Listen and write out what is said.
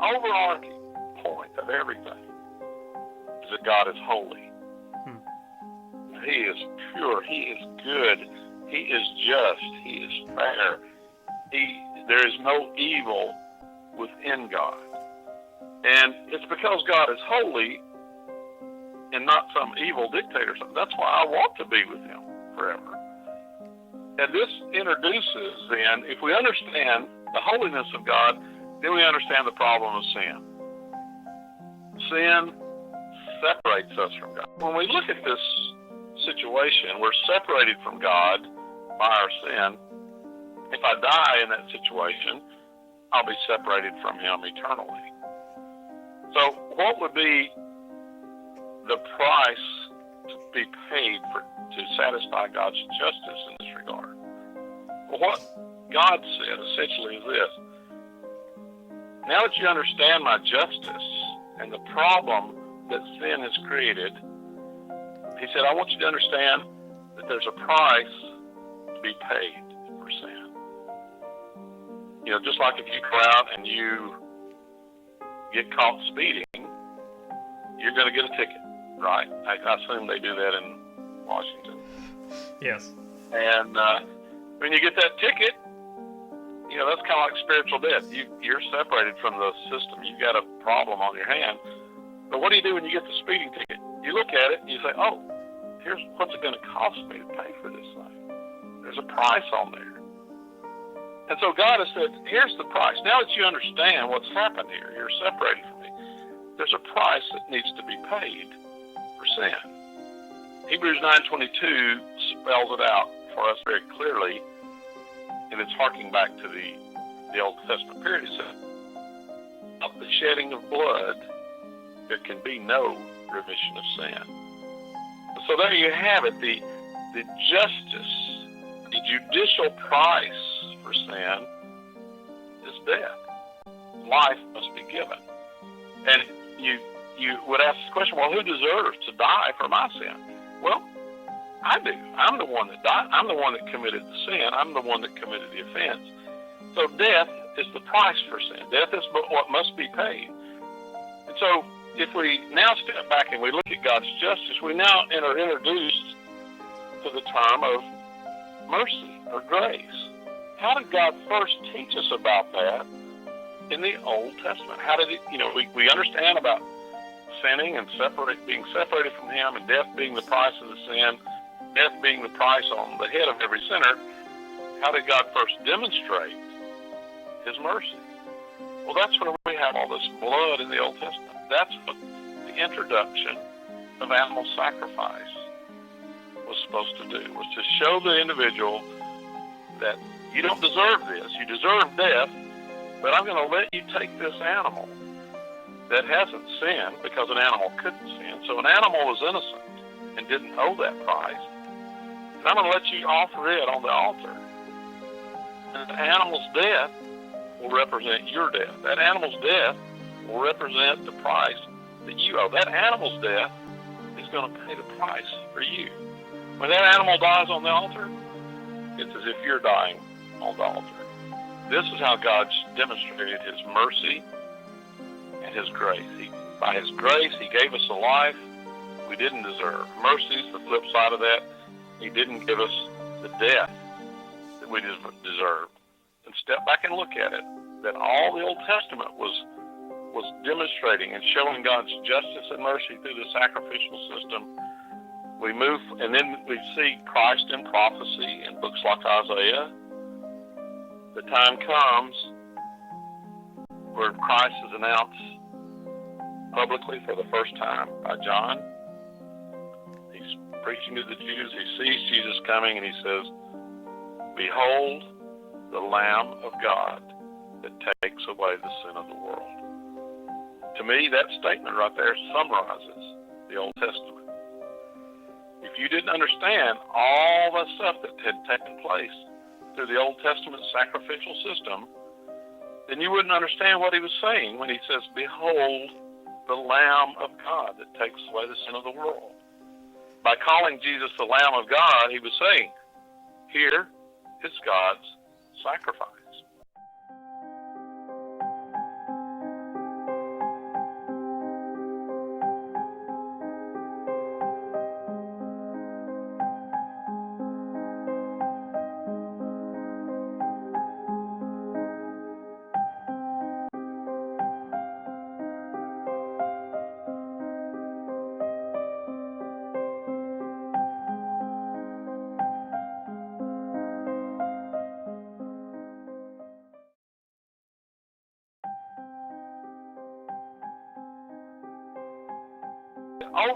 overarching point of everything is that God is holy. He is pure. He is good. He is just. He is fair. There is no evil within God. And it's because God is holy and not some evil dictator. That's why I want to be with him forever. And this introduces then, if we understand the holiness of God, then we understand the problem of sin. Sin separates us from God. When we look at this situation, we're separated from God by our sin. If I die in that situation, I'll be separated from him eternally. So what would be the price to be paid to satisfy God's justice in this regard? Well, what God said essentially is this: now that you understand my justice and the problem that sin has created, he said, I want you to understand that there's a price to be paid for sin. You know, just like if you go out and you get caught speeding, you're going to get a ticket, right? I assume they do that in Washington. Yes. And when you get that ticket, you know, that's kind of like spiritual death. You're separated from the system. You've got a problem on your hand. But what do you do when you get the speeding ticket? You look at it and you say, oh, here's what's it going to cost me to pay for this thing. There's a price on there. And so God has said, here's the price. Now that you understand what's happened here, you're separated from me, there's a price that needs to be paid for sin. Hebrews 9:22 spells it out for us very clearly, and it's harking back to the Old Testament period. It says, of the shedding of blood, there can be no remission of sin. So there you have it, the justice, the judicial price for sin is death. Life must be given. And you would ask the question, well, who deserves to die for my sin? Well, I do. I'm the one that died. I'm the one that committed the sin. I'm the one that committed the offense. So death is the price for sin. Death is what must be paid. And so if we now step back and we look at God's justice, we now are introduced to the term of mercy or grace. How did God first teach us about that in the Old Testament? How did it, we understand about sinning and being separated from him, and death being the price of the sin, death being the price on the head of every sinner. How did God first demonstrate his mercy? Well, that's when we have all this blood in the Old Testament. That's what the introduction of animal sacrifice was supposed to do, was to show the individual that you don't deserve this, you deserve death, but I'm going to let you take this animal that hasn't sinned, because an animal couldn't sin. So an animal was innocent and didn't owe that price. And I'm going to let you offer it on the altar. And the animal's death will represent your death. That animal's death will represent the price that you owe. That animal's death is going to pay the price for you. When that animal dies on the altar, it's as if you're dying on the altar. This is how God demonstrated his mercy and his grace. By his grace, he gave us a life we didn't deserve. Mercy is the flip side of that. He didn't give us the death that we deserved. And step back and look at it, that all the Old Testament was demonstrating and showing God's justice and mercy through the sacrificial system. We move, and then we see Christ in prophecy in books like Isaiah. The time comes where Christ is announced publicly for the first time by John. He's preaching to the Jews. He sees Jesus coming, and he says, "Behold, the Lamb of God that takes away the sin of the world." To me, that statement right there summarizes the Old Testament. If you didn't understand all the stuff that had taken place through the Old Testament sacrificial system, then you wouldn't understand what he was saying when he says, "Behold, the Lamb of God that takes away the sin of the world." By calling Jesus the Lamb of God, he was saying, here is God's sacrifice. over